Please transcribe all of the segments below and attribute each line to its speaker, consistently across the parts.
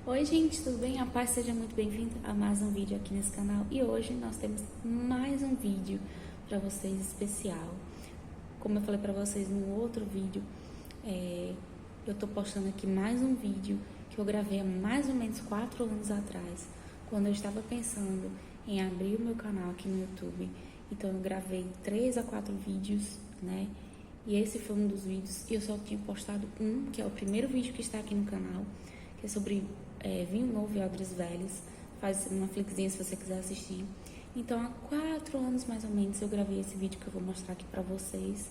Speaker 1: Oi gente, tudo bem? A paz, seja muito bem-vindo a mais um vídeo aqui nesse canal. E hoje nós temos mais um vídeo para vocês especial. Como eu falei para vocês no outro vídeo, eu tô postando aqui mais um vídeo que eu gravei há mais ou menos 4 anos atrás, quando eu estava pensando em abrir o meu canal aqui no YouTube. Então eu gravei 3 a 4 vídeos, né? E esse foi um dos vídeos, e eu só tinha postado um, que é o primeiro vídeo que está aqui no canal, que é sobre vinho novo e odres velhos. Faz uma flickzinha se você quiser assistir. Então, há 4 anos mais ou menos eu gravei esse vídeo que eu vou mostrar aqui pra vocês,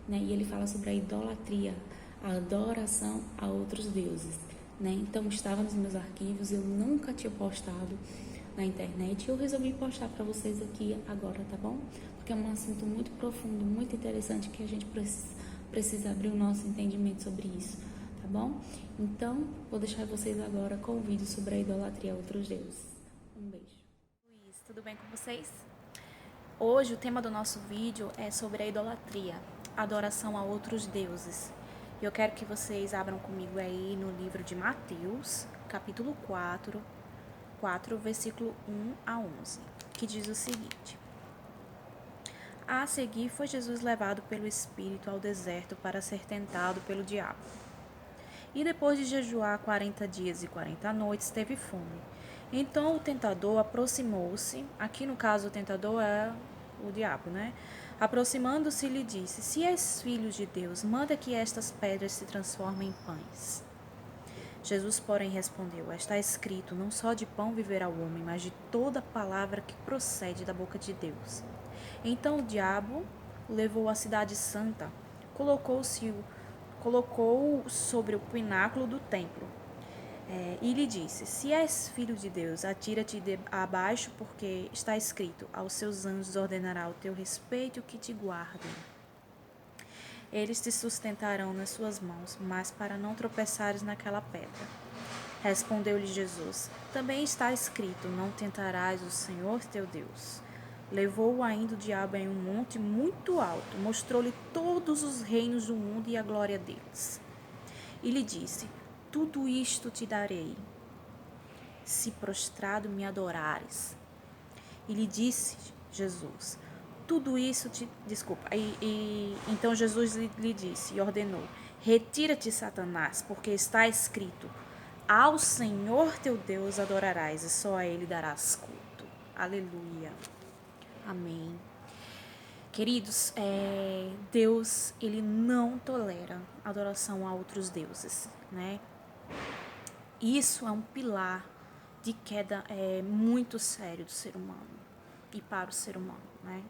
Speaker 1: né? E ele fala sobre a idolatria, a adoração a outros deuses, né? Então, estava nos meus arquivos, eu nunca tinha postado na internet e eu resolvi postar pra vocês aqui agora, tá bom? Porque é um assunto muito profundo, muito interessante, que a gente precisa abrir o nosso entendimento sobre isso, tá bom? Então, vou deixar vocês agora com o vídeo sobre a idolatria a outros deuses. Um beijo.
Speaker 2: Luiz, tudo bem com vocês? Hoje o tema do nosso vídeo é sobre a idolatria, adoração a outros deuses. E eu quero que vocês abram comigo aí no livro de Mateus, capítulo 4, versículo 1 a 11, que diz o seguinte: A seguir foi Jesus levado pelo Espírito ao deserto para ser tentado pelo diabo. E depois de jejuar 40 dias e 40 noites, teve fome. Então o tentador aproximou-se, aqui no caso o tentador é o diabo, né? Aproximando-se, lhe disse: Se és filho de Deus, manda que estas pedras se transformem em pães. Jesus, porém, respondeu: Está escrito, não só de pão viverá o homem, mas de toda palavra que procede da boca de Deus. Então o diabo o levou à cidade santa, colocou-o sobre o pináculo do templo, e lhe disse: Se és filho de Deus, atira-te abaixo, porque está escrito: Aos seus anjos ordenará o teu respeito que te guardem. Eles te sustentarão nas suas mãos, mas para não tropeçares naquela pedra. Respondeu-lhe Jesus: Também está escrito: Não tentarás o Senhor teu Deus. Levou-o ainda o diabo em um monte muito alto, mostrou-lhe todos os reinos do mundo e a glória deles. E lhe disse: Tudo isto te darei, se prostrado me adorares. E lhe disse Jesus: Tudo isso te. Desculpa. Então Jesus lhe disse e ordenou: Retira-te, Satanás, porque está escrito: Ao Senhor teu Deus adorarás e só a ele darás culto. Aleluia. Amém. Queridos, Deus, ele não tolera adoração a outros deuses, né? Isso é um pilar de queda muito sério do ser humano e para o ser humano, né?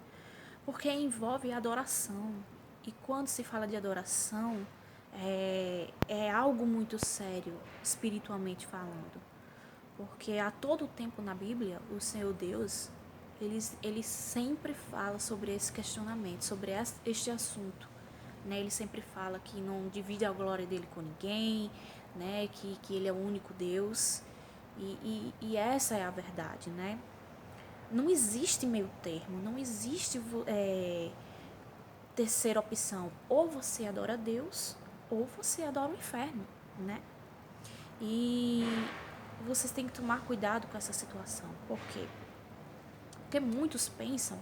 Speaker 2: Porque envolve adoração. E quando se fala de adoração, é algo muito sério, espiritualmente falando. Porque a todo tempo na Bíblia, o Senhor Deus, ele sempre fala sobre esse questionamento, sobre este assunto. Né? Ele sempre fala que não divide a glória dele com ninguém, né? Que ele é o único Deus. E essa é a verdade, né? Não existe meio termo, não existe terceira opção. Ou você adora Deus, ou você adora o inferno, né? E vocês têm que tomar cuidado com essa situação. Por quê? Porque muitos pensam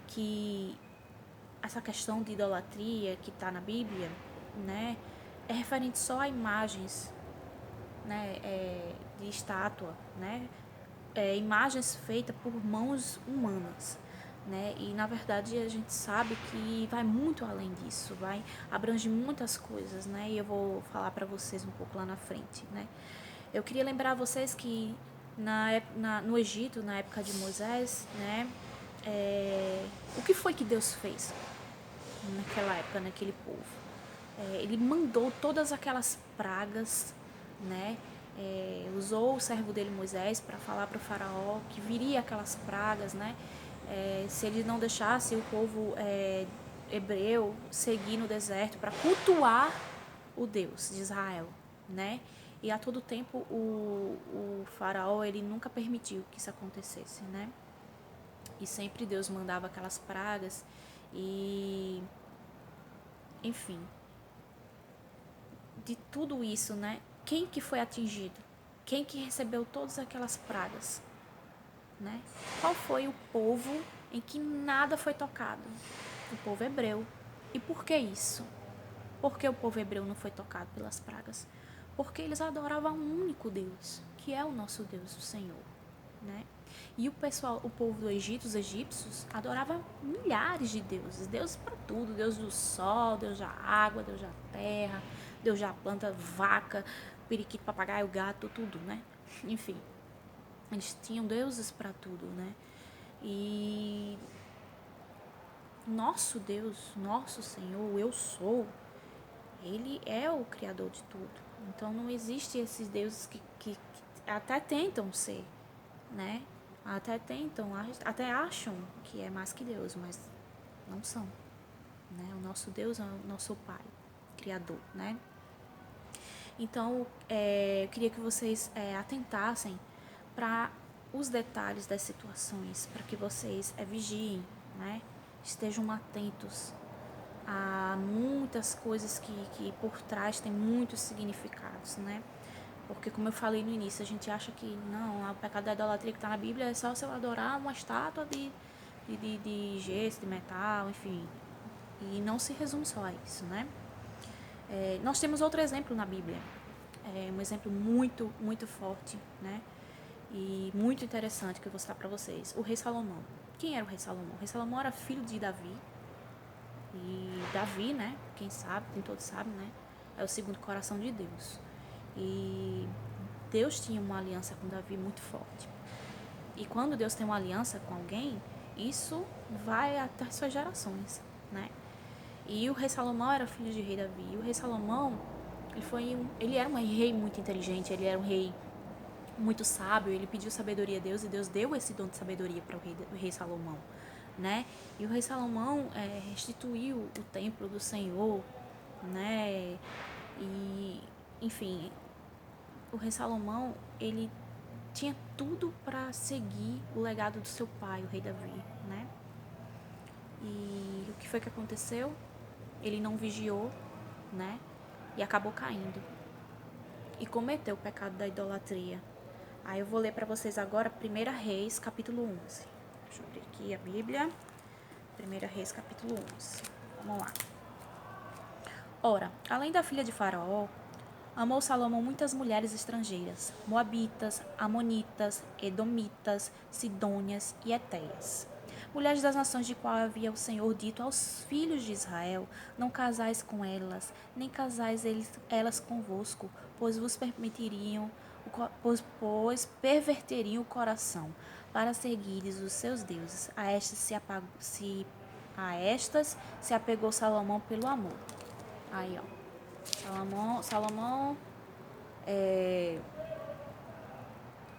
Speaker 2: que essa questão de idolatria que está na Bíblia, né, é referente só a imagens, né, de estátua, né, imagens feitas por mãos humanas, né, e na verdade a gente sabe que vai muito além disso, vai abrange muitas coisas, né, e eu vou falar para vocês um pouco lá na frente, né. Eu queria lembrar vocês que no Egito, na época de Moisés, né, o que foi que Deus fez naquela época, naquele povo? Ele mandou todas aquelas pragas, né? Usou o servo dele Moisés para falar para o faraó que viria aquelas pragas, né? Se ele não deixasse o povo hebreu seguir no deserto para cultuar o Deus de Israel, né? E a todo tempo o faraó ele nunca permitiu que isso acontecesse, né? E sempre Deus mandava aquelas pragas e, enfim, de tudo isso, né? Quem que foi atingido? quem que recebeu todas aquelas pragas, né? Qual foi o povo em que nada foi tocado? O povo hebreu. E por que isso? Por que o povo hebreu não foi tocado pelas pragas? Porque eles adoravam um único Deus, que é o nosso Deus, o Senhor, né? E o povo do Egito, os egípcios, adoravam milhares de deuses. Deus para tudo. Deus do sol, Deus da água, Deus da terra, Deus da planta, vaca, periquito, papagaio, gato, tudo, né? Enfim, eles tinham deuses para tudo, né? E nosso Deus, nosso Senhor, eu sou, ele é o criador de tudo. Então não existe esses deuses que até tentam ser, né? Até acham que é mais que Deus, mas não são, né? O nosso Deus é o nosso Pai, Criador, né? Então, eu queria que vocês atentassem para os detalhes das situações, para que vocês vigiem, né? Estejam atentos a muitas coisas que por trás tem muitos significados, né? Porque, como eu falei no início, a gente acha que não, o pecado da idolatria que está na Bíblia é só se eu adorar uma estátua de gesso, de metal, enfim. E não se resume só a isso, né? Nós temos outro exemplo na Bíblia, um exemplo muito, muito forte, né? E muito interessante que eu vou citar para vocês. O rei Salomão. Quem era o rei Salomão? O rei Salomão era filho de Davi. E Davi, né? Quem sabe, quem todos sabem, né? É o segundo coração de Deus. E Deus tinha uma aliança com Davi muito forte. E quando Deus tem uma aliança com alguém, isso vai até as suas gerações, né? E o rei Salomão era filho de rei Davi. E o rei Salomão, ele era um rei muito inteligente, ele era um rei muito sábio, ele pediu sabedoria a Deus e Deus deu esse dom de sabedoria para o rei Salomão, né? E o rei Salomão restituiu o templo do Senhor, né? E, enfim, o rei Salomão, ele tinha tudo para seguir o legado do seu pai, o rei Davi, né? E o que foi que aconteceu? Ele não vigiou, né? E acabou caindo. E cometeu o pecado da idolatria. Aí eu vou ler para vocês agora 1 Reis, capítulo 11. Deixa eu abrir aqui a Bíblia. 1 Reis, capítulo 11. Vamos lá. Ora, além da filha de Faraó, amou Salomão muitas mulheres estrangeiras, moabitas, amonitas, edomitas, sidônias e etéias. Mulheres das nações de qual havia o Senhor dito aos filhos de Israel, não casais com elas, nem casais elas convosco, pois vos permitiriam, pois perverteriam o coração, para seguires os seus deuses. A estas se apegou Salomão pelo amor. Aí, ó. Salomão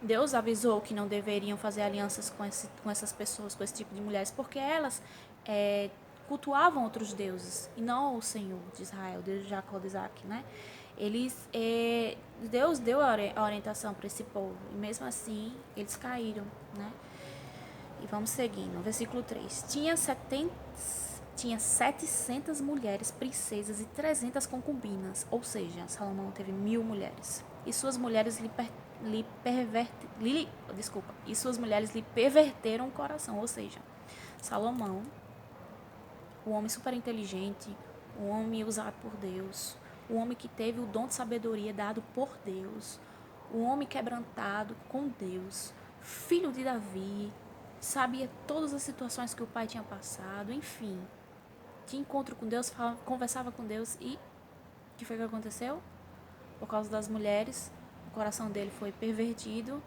Speaker 2: Deus avisou que não deveriam fazer alianças com essas pessoas, com esse tipo de mulheres, porque elas cultuavam outros deuses, e não o Senhor de Israel, Deus de Jacó, de Isaac, né? Deus deu a orientação para esse povo, e mesmo assim, eles caíram, né? E vamos seguindo, versículo 3. Tinha 700 mulheres, princesas e 300 concubinas, ou seja, Salomão teve 1000 mulheres. E suas mulheres lhe perverteram o coração, ou seja, Salomão, o homem super inteligente, o homem usado por Deus, o homem que teve o dom de sabedoria dado por Deus, o homem quebrantado com Deus, filho de Davi, sabia todas as situações que o pai tinha passado, enfim, tinha encontro com Deus, conversava com Deus e o que foi que aconteceu? Por causa das mulheres, o coração dele foi pervertido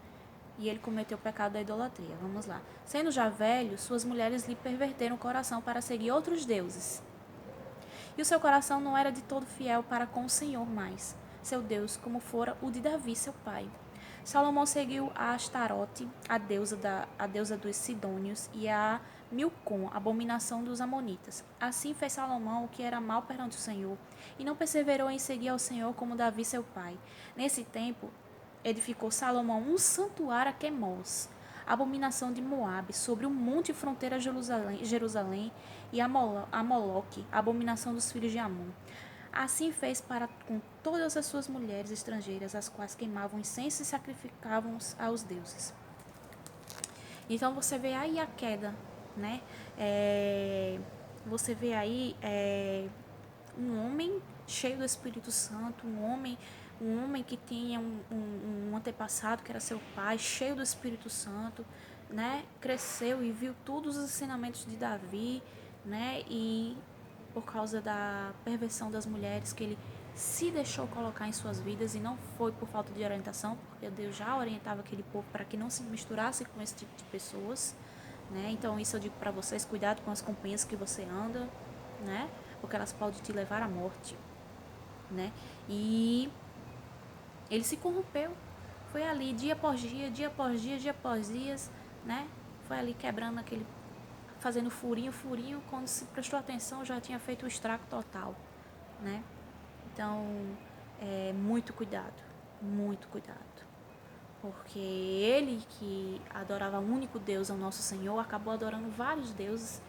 Speaker 2: e ele cometeu o pecado da idolatria. Vamos lá. Sendo já velho, suas mulheres lhe perverteram o coração para seguir outros deuses. E o seu coração não era de todo fiel para com o Senhor mais, seu Deus, como fora o de Davi, seu pai. Salomão seguiu a Astarote, a deusa dos Sidônios, e a Milcom, abominação dos Amonitas. Assim fez Salomão o que era mal perante o Senhor, e não perseverou em seguir ao Senhor como Davi, seu pai. Nesse tempo, edificou Salomão um santuário a Quemos, abominação de Moabe, sobre o monte fronteira a Jerusalém, e a Moloque, abominação dos filhos de Amon. Assim fez para com todas as suas mulheres estrangeiras, as quais queimavam incenso e sacrificavam aos deuses. Então você vê aí a queda, né? Você vê aí um homem cheio do Espírito Santo, um homem que tinha um antepassado que era seu pai, cheio do Espírito Santo, né? Cresceu e viu todos os ensinamentos de Davi, né? E por causa da perversão das mulheres que ele se deixou colocar em suas vidas, e não foi por falta de orientação, porque Deus já orientava aquele povo para que não se misturasse com esse tipo de pessoas, né? Então isso eu digo para vocês, cuidado com as companhias que você anda, né? Porque elas podem te levar à morte, né? E ele se corrompeu, foi ali dia após dia, dia após dia, dia após dias, né? Foi ali quebrando aquele, fazendo furinho, quando se prestou atenção já tinha feito o estrago total, né? Então, muito cuidado, porque ele que adorava o único Deus, ao nosso Senhor, acabou adorando vários deuses,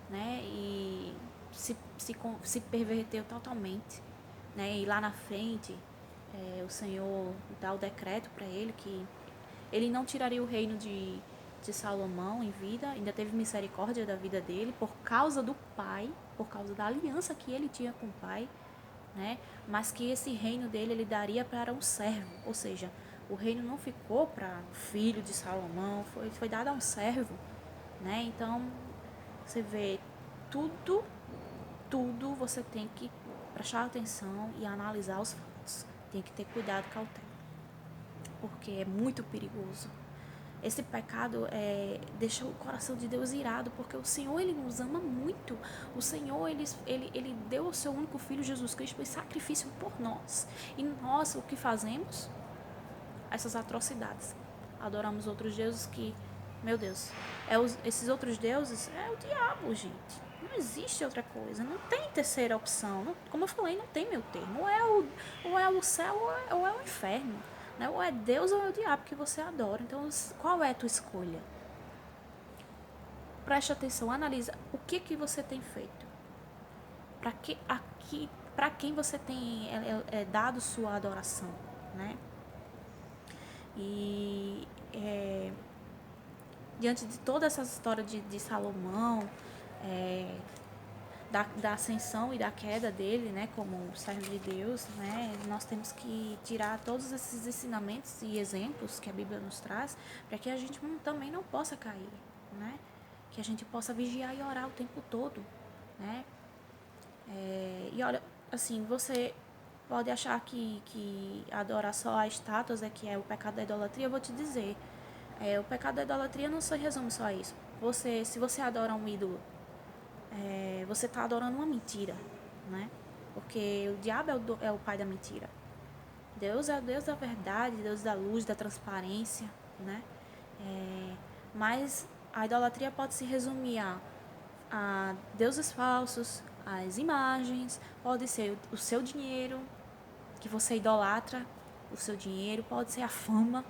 Speaker 2: né? E se perverteu totalmente, né? E lá na frente, o Senhor dá o decreto para ele que ele não tiraria o reino de Salomão em vida, ainda teve misericórdia da vida dele por causa do pai, por causa da aliança que ele tinha com o pai, né? Mas que esse reino dele ele daria para um servo, ou seja, o reino não ficou para o filho de Salomão, foi dado a um servo, né? Então você vê tudo você tem que prestar atenção e analisar os fatos, tem que ter cuidado e cautela, porque é muito perigoso. Esse pecado deixa o coração de Deus irado, porque o Senhor, Ele nos ama muito. O Senhor, ele deu o seu único Filho, Jesus Cristo, em sacrifício por nós. E nós, o que fazemos? Essas atrocidades. Adoramos outros deuses que, meu Deus, esses outros deuses é o diabo, gente. Não existe outra coisa, não tem terceira opção. Não, como eu falei, não tem meu termo. Ou é o céu ou é o inferno. Né? Ou é Deus ou é o diabo que você adora. Então, qual é a tua escolha? Preste atenção, analisa o que você tem feito. Para quem você tem dado sua adoração, né? E diante de toda essa história de Salomão, da ascensão e da queda dele, né, como servo de Deus, né, nós temos que tirar todos esses ensinamentos e exemplos que a Bíblia nos traz, para que a gente também não possa cair, né, que a gente possa vigiar e orar o tempo todo, né, e olha, assim, você pode achar que adorar só a estátuas que é o pecado da idolatria. Eu vou te dizer, o pecado da idolatria não se resume só a isso. Se você adora um ídolo, você está adorando uma mentira, né? Porque o diabo é o pai da mentira. Deus é o Deus da verdade, Deus da luz, da transparência, né? Mas a idolatria pode se resumir a deuses falsos, as imagens, pode ser o seu dinheiro, que você idolatra o seu dinheiro, pode ser a fama,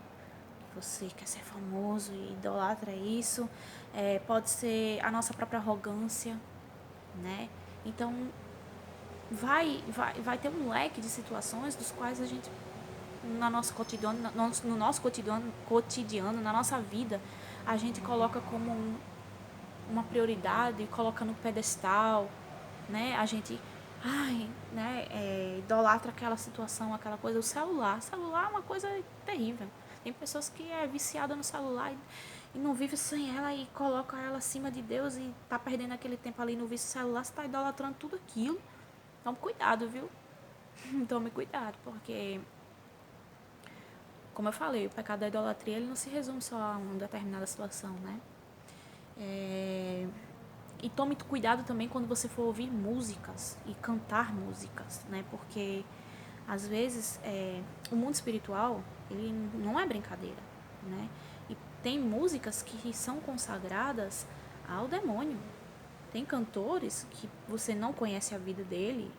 Speaker 2: você quer ser famoso e idolatra isso, pode ser a nossa própria arrogância, né? Então vai ter um leque de situações dos quais a gente no nosso cotidiano, na nossa vida, a gente coloca como uma prioridade, coloca no pedestal, né? A gente idolatra aquela situação, aquela coisa. O celular é uma coisa terrível. Tem pessoas que é viciada no celular e não vive sem ela e coloca ela acima de Deus e tá perdendo aquele tempo ali no vício celular, você tá idolatrando tudo aquilo. Tome cuidado, viu? Tome cuidado, porque, como eu falei, o pecado da idolatria ele não se resume só a uma determinada situação, né? E tome cuidado também quando você for ouvir músicas e cantar músicas, né? Porque às vezes o mundo espiritual ele não é brincadeira, né? E tem músicas que são consagradas ao demônio. Tem cantores que você não conhece a vida dele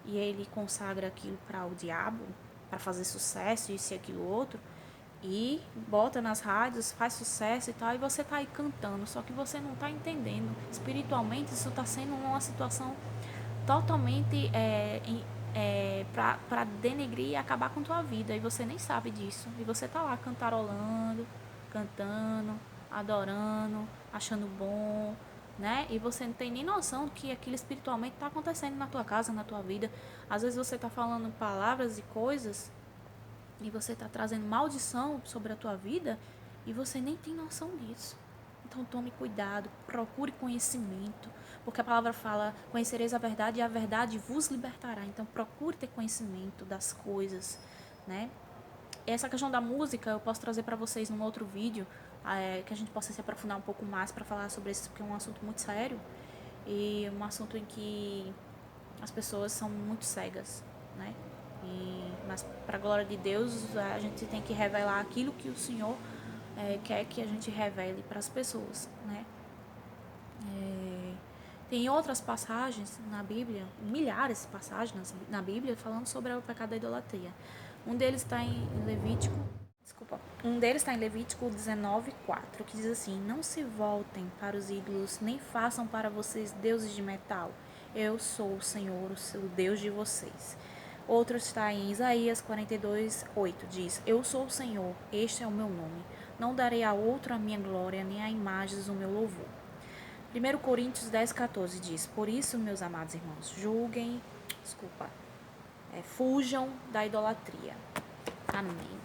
Speaker 2: e ele consagra aquilo para o diabo, para fazer sucesso, isso e aquilo outro, e bota nas rádios, faz sucesso e tal, e você tá aí cantando, só que você não tá entendendo. Espiritualmente, isso tá sendo uma situação totalmente para denegrir e acabar com tua vida, e você nem sabe disso, e você tá lá cantarolando, cantando, adorando, achando bom, né? E você não tem nem noção do que aquilo espiritualmente tá acontecendo na tua casa, na tua vida. Às vezes você tá falando palavras e coisas e você tá trazendo maldição sobre a tua vida e você nem tem noção disso. Então tome cuidado, procure conhecimento, porque a palavra fala: conhecereis a verdade e a verdade vos libertará. Então procure ter conhecimento das coisas, né? Essa questão da música eu posso trazer para vocês num outro vídeo, que a gente possa se aprofundar um pouco mais para falar sobre isso, porque é um assunto muito sério e um assunto em que as pessoas são muito cegas, né? Mas para a glória de Deus, a gente tem que revelar aquilo que o Senhor quer que a gente revele para as pessoas, né? Tem outras passagens na Bíblia, milhares de passagens na Bíblia falando sobre o pecado da idolatria. Um deles está em Levítico 19:4, que diz assim: não se voltem para os ídolos, nem façam para vocês deuses de metal. Eu sou o Senhor, o seu Deus de vocês. Outro está em Isaías 42:8, diz: eu sou o Senhor, este é o meu nome. Não darei a outro a minha glória, nem a imagens o meu louvor. 1 Coríntios 10:14 diz: por isso, meus amados irmãos, fujam da idolatria. Amém.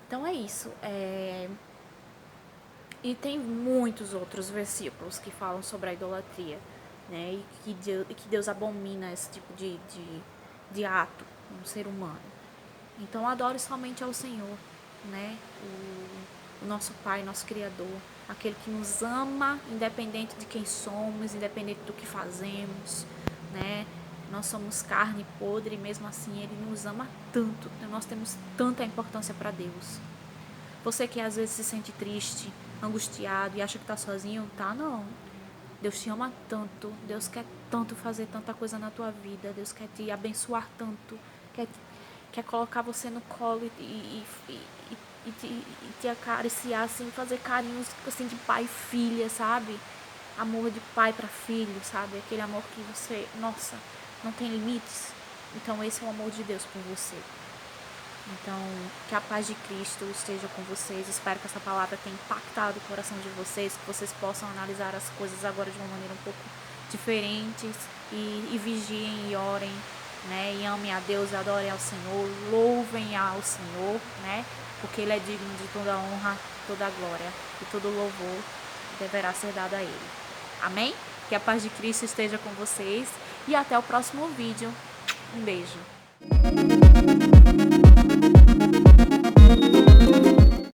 Speaker 2: Então é isso. E tem muitos outros versículos que falam sobre a idolatria, né? E que Deus abomina esse tipo de ato no ser humano. Então adore somente ao Senhor, né? O nosso Pai, nosso Criador, aquele que nos ama, independente de quem somos, independente do que fazemos, né? Nós somos carne podre e mesmo assim Ele nos ama tanto, nós temos tanta importância para Deus. Você que às vezes se sente triste, angustiado e acha que está sozinho, tá não. Deus te ama tanto, Deus quer tanto fazer tanta coisa na tua vida, Deus quer te abençoar tanto, quer colocar você no colo e te acariciar, assim, fazer carinhos assim, de pai e filha, sabe? Amor de pai para filho, sabe? Aquele amor que você, nossa, não tem limites. Então esse é o amor de Deus por você. Então, que a paz de Cristo esteja com vocês. Espero que essa palavra tenha impactado o coração de vocês, que vocês possam analisar as coisas agora de uma maneira um pouco diferente e vigiem e orem, né? E amem a Deus, adorem ao Senhor, louvem ao Senhor, né? Porque Ele é digno de toda a honra, toda a glória e todo o louvor deverá ser dado a Ele. Amém? Que a paz de Cristo esteja com vocês e até o próximo vídeo. Um beijo.